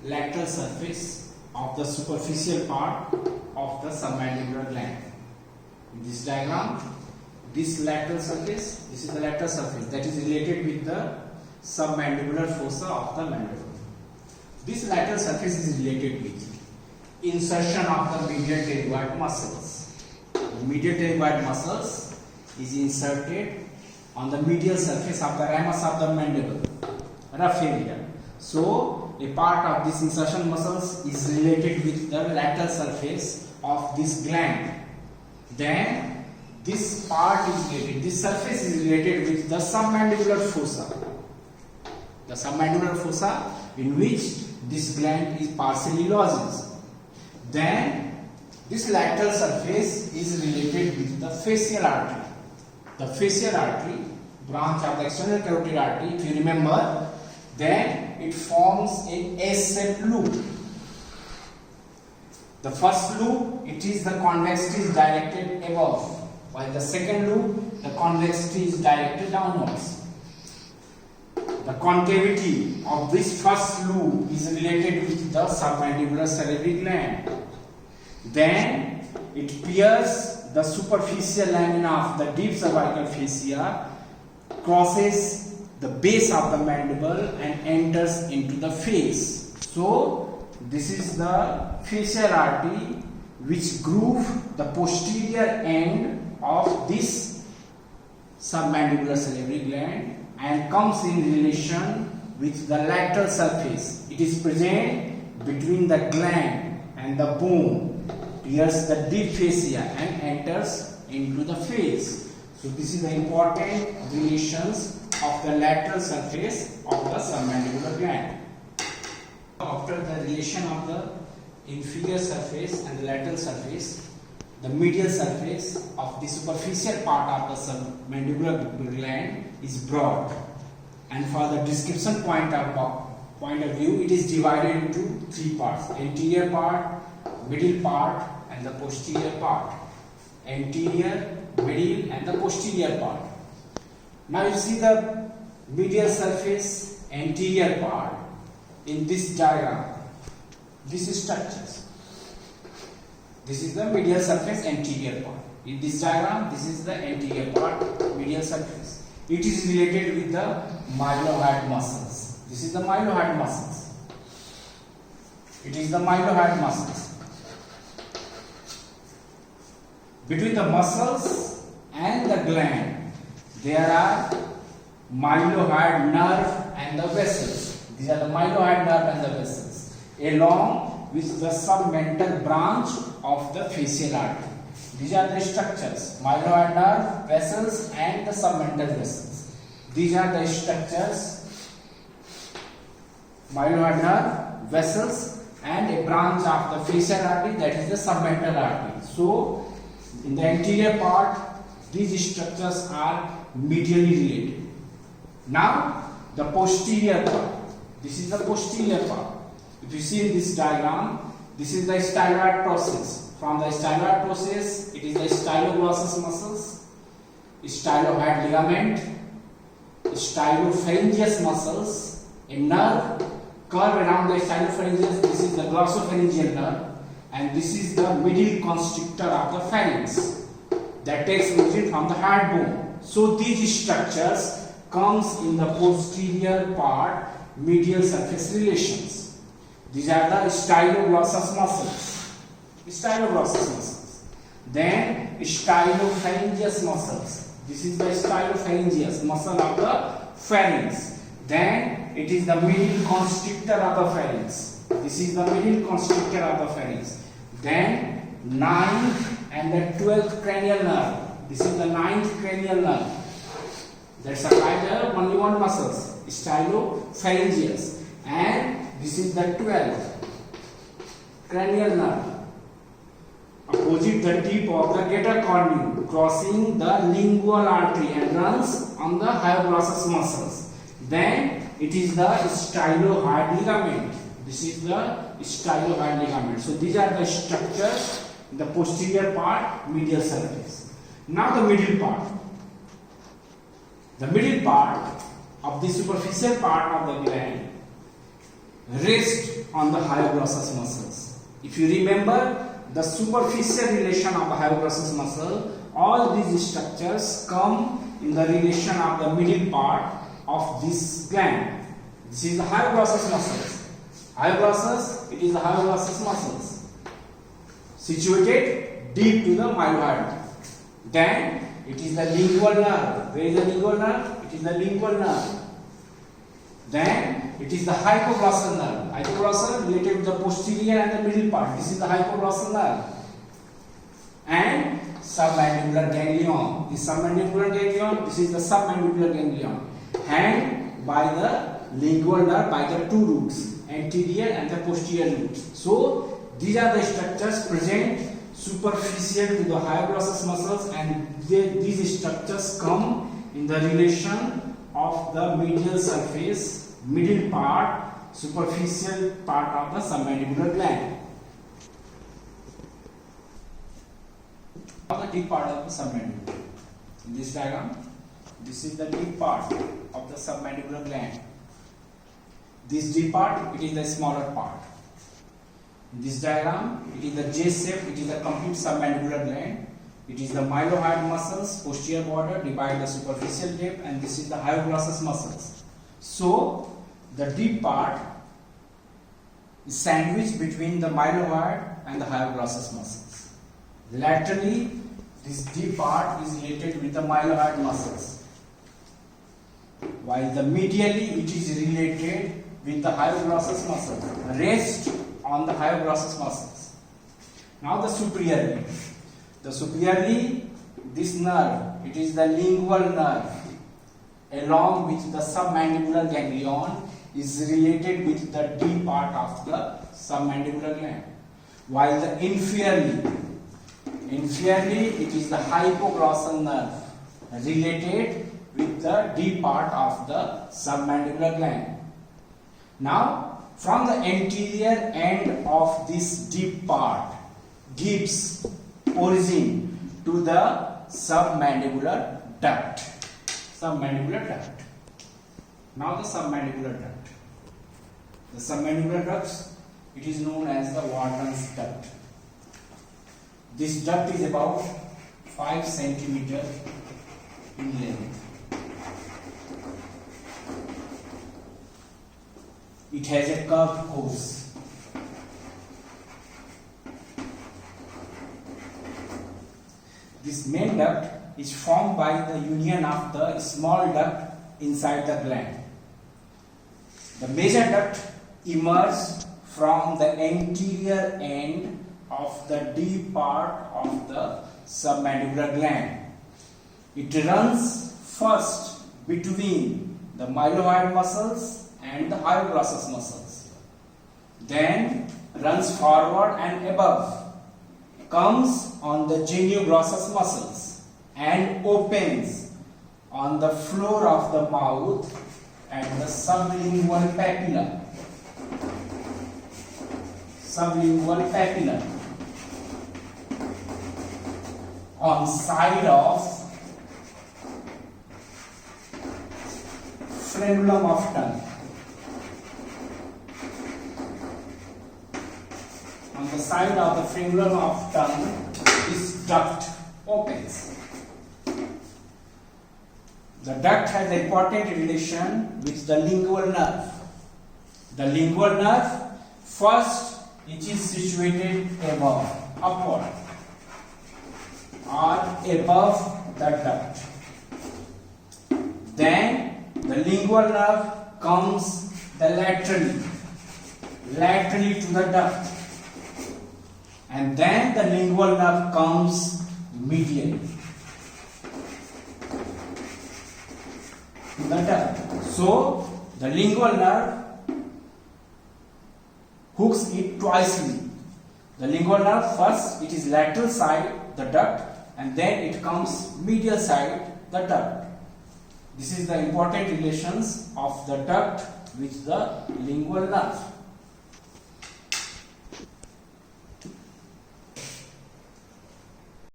lateral surface of the superficial part of the submandibular gland. In this diagram, this lateral surface, this is the lateral surface that is related with the submandibular fossa of the mandible. This lateral surface is related with insertion of the medial pterygoid muscles. The medial pterygoid muscles is inserted on the medial surface of the ramus of the mandible, rough area. So, a part of this insertion muscles is related with the lateral surface of this gland. Then, this part is related, this surface is related with the submandibular fossa. The submandibular fossa in which this gland is partially lodged. Then, this lateral surface is related with the facial artery. The facial artery, branch of the external carotid artery, if you remember, then it forms an S-shaped loop. The first loop, it is the convexity is directed above, while the second loop, the convexity is directed downwards. The concavity of this first loop is related with the submandibular salivary gland. Then it pierces the superficial lamina of the deep cervical fascia, crosses the base of the mandible and enters into the face. So this is the facial artery which groove the posterior end of this submandibular salivary gland and comes in relation with the lateral surface. It is present between the gland and the bone, pierces the deep fascia and enters into the face. So this is the important relations of the lateral surface of the submandibular gland. After the relation of the inferior surface and the lateral surface, the medial surface of the superficial part of the submandibular gland is broad, and for the description point of view, it is divided into three parts: anterior part, middle part, and the posterior part. Anterior, middle, and the posterior part. Now you see the medial surface, anterior part in this diagram. This is structures. This is the medial surface, anterior part. In this diagram, this is the anterior part, medial surface. It is related with the mylohyoid muscles. This is the mylohyoid muscles. It is the mylohyoid muscles. Between the muscles and the gland, there are mylohyoid nerve and the vessels. These are the mylohyoid nerve and the vessels, along with the submental branch of the facial artery. These are the structures: mylohyoid nerve, vessels, and the submental vessels. These are the structures: mylohyoid nerve, vessels, and a branch of the facial artery, that is the submental artery. So, in the anterior part, these structures are medially related. Now, the posterior part. This is the posterior part. If you see in this diagram, this is the styloid process. From the styloid process, it is the styloglossus muscles, stylohyoid ligament, stylopharyngeus muscles, a nerve curve around the stylopharyngeus. This is the glossopharyngeal nerve, and this is the middle constrictor of the pharynx that takes origin from the hyoid bone. So these structures comes in the posterior part, medial surface relations. These are the styloglossus muscles. Styloglossus muscles. Then stylopharyngeus muscles. This is the stylopharyngeus muscle of the pharynx. Then it is the middle constrictor of the pharynx. This is the middle constrictor of the pharynx. Then 9th and the 12th cranial nerve. This is the 9th cranial nerve. That's a kind of only one muscles, stylopharyngeus, and this is the 12th cranial nerve, opposite the tip of the greater cornea, crossing the lingual artery and runs on the hyoglossus muscles. Then it is the stylohyoid ligament. This is the stylohyoid ligament. So these are the structures in the posterior part, medial surface. Now the middle part. The middle part of the superficial part of the gland rest on the hyoglossus muscles. If you remember the superficial relation of the hyoglossus muscle, all these structures come in the relation of the middle part of this gland. This is the hyoglossus muscles. Hyoglossus, it is the hyoglossus muscles situated deep to the mylohyoid. Then it is the lingual nerve. Where is the lingual nerve? It is the lingual nerve. Then it is the hypoglossal nerve. Hypoglossal related to the posterior and the middle part. This is the hypoglossal nerve. And submandibular ganglion. This submandibular ganglion, this is the submandibular ganglion. Hanged by the lingual nerve by the two roots, anterior and the posterior roots. So these are the structures present superficial to the hyoglossus muscles, and these structures come in the relation of the medial surface, middle part, superficial part of the submandibular gland. The deep part of the submandibular. In this diagram, this is the deep part of the submandibular gland. This deep part, it is the smaller part. In this diagram, it is the J shape, it is the complete submandibular gland. It is the mylohyoid muscles, posterior border, divide the superficial depth, and this is the hyoglossus muscles. So, the deep part is sandwiched between the mylohyoid and the hyoglossus muscles. Laterally, this deep part is related with the mylohyoid muscles, while the medially it is related with the hyoglossus muscles. Rest on the hyoglossus muscles. Now the superiorly. The superiorly, this nerve, it is the lingual nerve, along with the submandibular ganglion, is related with the deep part of the submandibular gland. While the inferiorly, it is the hypoglossal nerve, related with the deep part of the submandibular gland. Now, from the anterior end of this deep part gives origin to the submandibular duct. Submandibular duct. Now the submandibular duct. The submandibular duct, it is known as the Wharton's duct. This duct is about 5 cm in length. It has a curved course. This main duct is formed by the union of the small duct inside the gland. The major duct emerges from the anterior end of the deep part of the submandibular gland. It runs first between the mylohyoid muscles and the hyoglossus muscles, then runs forward and above, comes on the genioglossus muscles and opens on the floor of the mouth and the sublingual papilla. Sublingual papilla on side of frenulum of tongue. On the side of the frenulum of tongue, this duct opens. The duct has an important relation with the lingual nerve. The lingual nerve, first it is situated above, upward, or above the duct. Then the lingual nerve comes laterally to the duct, and then the lingual nerve comes medially to the duct. So the lingual nerve hooks it twicely. The lingual nerve, first it is lateral side, the duct, and then it comes medial side, the duct. This is the important relations of the duct with the lingual nerve.